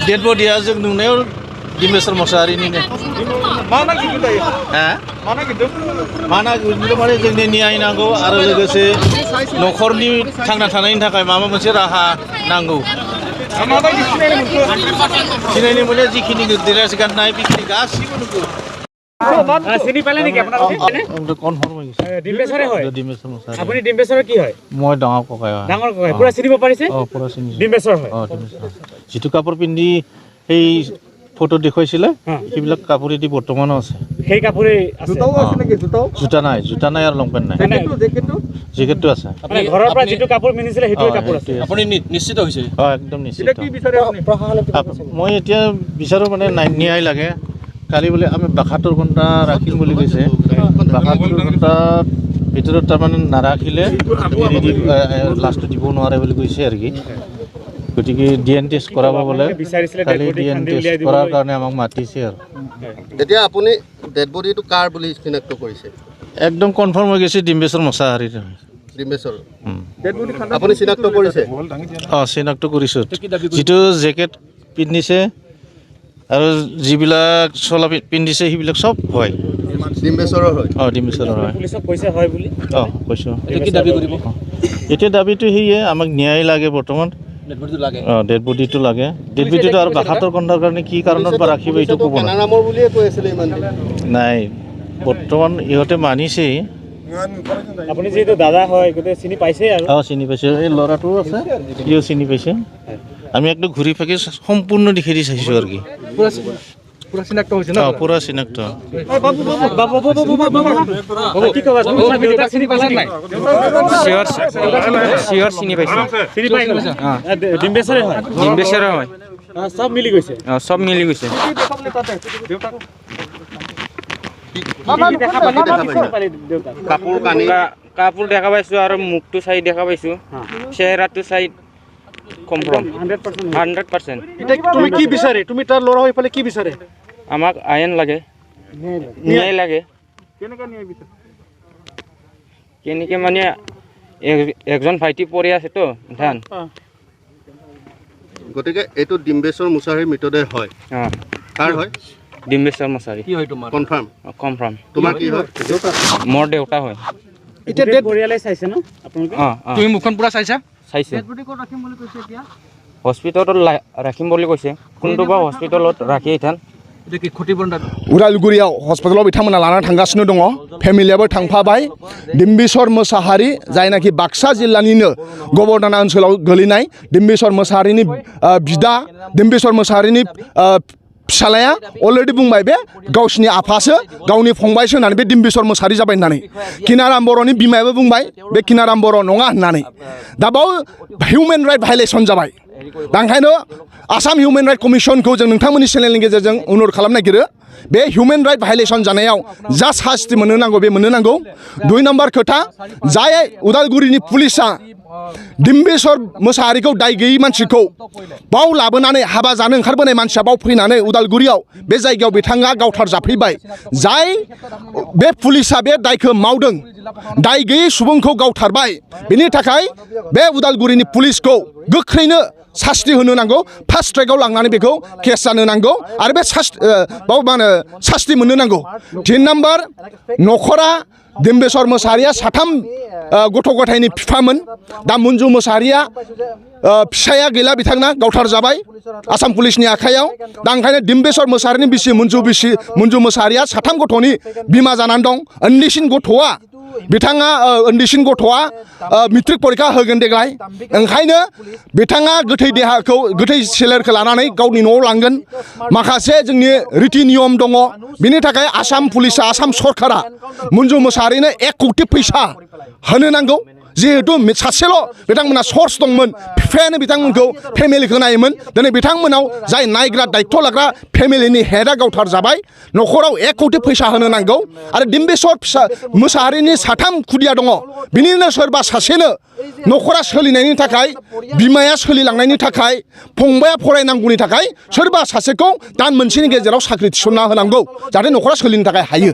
Dead body aja nunggu Dimbeser Mosari ini nih. Mana gitu ya? Mana gitu? Mana gitu mana जोंनि न्याय नांगौ आरो लोगोसे न'खरनि थांना थानायनि थाखाय माबा मोनसे राहा नांगौ। माबायदि सिनायनो मोनो जिखिनि ड्रेस गाननाय बिखिनि गासिबो नंगौ। চিনি পালে নেকি আপোনালোকে? কনফাৰ্ম হৈ গৈছে। ডিম্বেশ্বৰে হয়? ডিম্বেশ্বৰ মছাৰি। আপুনি ডিম্বেশ্বৰৰ কি হয়? মই ডাঙৰ ককাই হয়। ডাঙৰ ককাই পুৰা চিনিব পাৰিছে? পুৰা চিনিছো। ডিম্বেশ্বৰ হয়? ডিম্বেশ্বৰ। যিটো কাপোৰ পিন্ধি এই ফটো দেখুৱাইছিলে সেইবিলাক কাপোৰেদি বৰ্তমানো আছে। সেই কাপোৰে আছে। জোতাও আছে নেকি? জোতা নাই আৰু লংপেণ্ট নাই। জেকেটটো আছে। মানে ঘৰৰ পৰা যিটো কাপোৰ পিন্ধিছিলে সেইটোৱে কাপোৰ আছে। আপুনি নিশ্চিত হৈছে? একদম নিশ্চিত। কি বিচাৰে আপুনি? মই এতিয়া বিচাৰো মানে ন্যায় লাগে। কালি বোলে আমি ৭২ ঘণ্টা ৰাখিম বুলি কৈছে। ৭২ ঘণ্টাৰ ভিতৰত তাৰমানে নাৰাখিলে লাষ্টটো দিব নোৱাৰে বুলি কৈছে আৰু কি। গতিকে ডিএন টেষ্ট কৰাব বোলে। কালি ডিএন টেষ্ট কৰাৰ কাৰণে আমাক মাতিছে আৰু। এতিয়া আপুনি ডেড বডিটো কাৰ বুলি চিনাক্ত কৰিছে? একদম কনফাৰ্ম হৈ গৈছে ডিম্বেশ্বৰ মছাহাৰীৰ। ডিম্বেশ্বৰ আপুনি চিনাক্ত কৰিছে? চিনাক্ত কৰিছোঁ। যিটো জেকেট পিন্ধিছে আৰু যিবিলাক চোলা পিন্ধিছে সেইবিলাক চব হয়। ডিম্বেশ্বৰৰ হয়? ডিম্বেশ্বৰৰ হয়। পুলিচক কৈছে হয় বুলি? কৈছোঁ। এতিয়া কি দাবী কৰিব? এতিয়া দাবীটো সেয়ে আমাক ন্যায় লাগে বৰ্তমান। ডেড বডিটো লাগে। ডেড বডিটো আৰু ৭২ ঘণ্টাৰ কাৰণে কি কাৰণত বা ৰাখিব এইটো ক'ব নামৰ বুলিয়ে কৈ আছিলে ইমান দিন। নাই বৰ্তমান ইহঁতে মানিছেই। আপুনি যিহেতু দাদা হয় গোটেই চিনি পাইছে আৰু? চিনি পাইছে। এই ল'ৰাটোও আছে সিও চিনি পাইছে। আমি একদম ঘূৰি ফাকি সম্পূৰ্ণ দেখি দি চাইছোঁ আৰু কি। পুৰা চিনাক্ত হৈছে ন? পুৰা চিনাক্ত। কি ক'বা? দেউতাক চিনি পালা নাই? চিঞৰ চিনি পাইছোঁ। চিনি পাই গ'লা? ডিম্বেশ্বৰে হয়? ডিম্বেশ্বৰে হয়। চব মিলি গৈছে? চব মিলি গৈছে। কাপোৰ দেখা পাইছোঁ আৰু মুখটো চাই দেখা পাইছোঁ। চেহেৰাটো চাই কনফাৰ্ম 100%। তুমি কি বিচাৰে? তুমি তাৰ ল'ৰা হৈ পেলাই কি বিচাৰে? আমাক আইন লাগে, ন্যায় লাগে। কেনেকৈ মানে একজন ভাইটি পৰি আছেতো ধান। গতিকে এইটো ডিম্বেশ্বৰ মছাহাৰীৰ মৃতদেহ হয়? কাৰ হয়? ডিম্বেশ্বৰ মছাহাৰী। কি হয় তোমাৰ? কনফাৰ্ম? কনফাৰ্ম। তোমাৰ কি হয়? মোৰ দেউতা হয়। এতিয়া ডেড পৰিয়ালে চাইছে ন আপোনালোকে? তুমি মুখখন পুৰা চাইছা? চাইছে। হস্পিটেলত ৰাখিম বুলি কৈছে। কোনটো বা হস্পিটেলত ৰাখি থান। उदालगुरियाव हस्पिटालाव बिथांमोना लाना थांगासिनो दङ। फेमिलियाबो थांफाबाय। डिम्बेश्वर मोसाहारी जायनाखि बाक्सा जिल्लानिनो गबरदाना ओनसोलाव गोलैनाय डिम्बेश्वर मोसाहारीनि बिदा डिम्बेश्वर मोसाहारीनि फिसालाया अलरेडि बुंबाय बे गावसिनि आफासो गावनि फंबायसो होननानै बे डिम्बेश्वर मोसाहारी जाबाय होननानै। किनाराम बर'नि बिमायाबो बुंबाय बे किनाराम बर' नङा होननानै। दा बाव हिउमेन राइट भायलेसन जाबाय। दा ओंखायनो आसाम हिउमेन राइट कमिसनखौ जों नोंथांमोननि चेनेलनि गेजेरजों अनुरोध खालामनो नागिरो। बे हिउमेन राइट भायलेसन जानायाव जा सास्ति मोननो नांगौ बे मोननो नांगौ। 2 नम्बर खोथा जाय उदालगुरिनि पुलिसा डिम्बेश्वर मोसाहारीखौ दाय गैयै मानसिखौ बाव लाबोनानै हाबा जानो ओंखारबोनाय मानसिया बाव फैनानै उदालगुरियाव बे जायगायाव बिथाङा गावथार जाफैबाय। जाय बे पुलिसा बे दायखौ मावदों दाय गैयै सुबुंखौ गावथारबाय। बेनि थाखाय बे उदालगुरिनि पुलिसखौ गोख्रैनो सास्ति होनो नांगौ। फास्ट ट्रेकआव लांनानै बेखौ केस जानो नांगौ आरो बे बाव मा होनो सास्ति मोननो नांगौ। 3 नम्बर न'खरा डिम्बेश्वर मोसाहारीया 3 गथ' गथायनि बिफामोन। दा मन्जु मोसाहारीया फिसाया गैला बिथांना गावथार जाबाय आसाम पुलिसनि आखायाव। दा ओंखायनो डिम्बेश्वर मोसाहारीनि बिसि मन्जु मोसाहारीया 3 गथ'नि बिमा जानानै दं। उन्दैसिन गथ'आ बिथाङा उन्दैसिन गथ'आ मेट्रिक परिखा होगोन देग्लाय। ओंखायनो बिथाङा गोथै देहाखौ गोथै सोलेरखौ लानानै गावनि न'आव लांगोन। माखासे जोंनि रिति नियम दङ। बिनि थाखाय आसाम पुलिसा आसाम सरकारा मन्जु मोसाहारीनो 1 कौटि फैसा होनो नांगौ। जिहेतु सासेल' बिथांमोना सर्स दंमोन बिफायानो बिथांमोनखौ फेमिलिखौ नायोमोन दिनै बिथांमोनाव जाय नायग्रा दायित्व लाग्रा फेमिलिनि हेडआ गावथार जाबाय न'खराव 1 कौटि फैसा होनो नांगौ आरो डिम्बेश्वर मोसाहारिनि 3 खुदिया दङ बिनिनो सोरबा सासेनो न'खरा सोलिनायनि थाखाय बिमाया सोलिलांनायनि थाखाय फंबाया फरायनांगौनि थाखाय सोरबा सासेखौ दान मोनसेनि गेजेराव साख्रि थिसनना होनांगौ जाहाथे न'खरा सोलिनो थाखाय हायो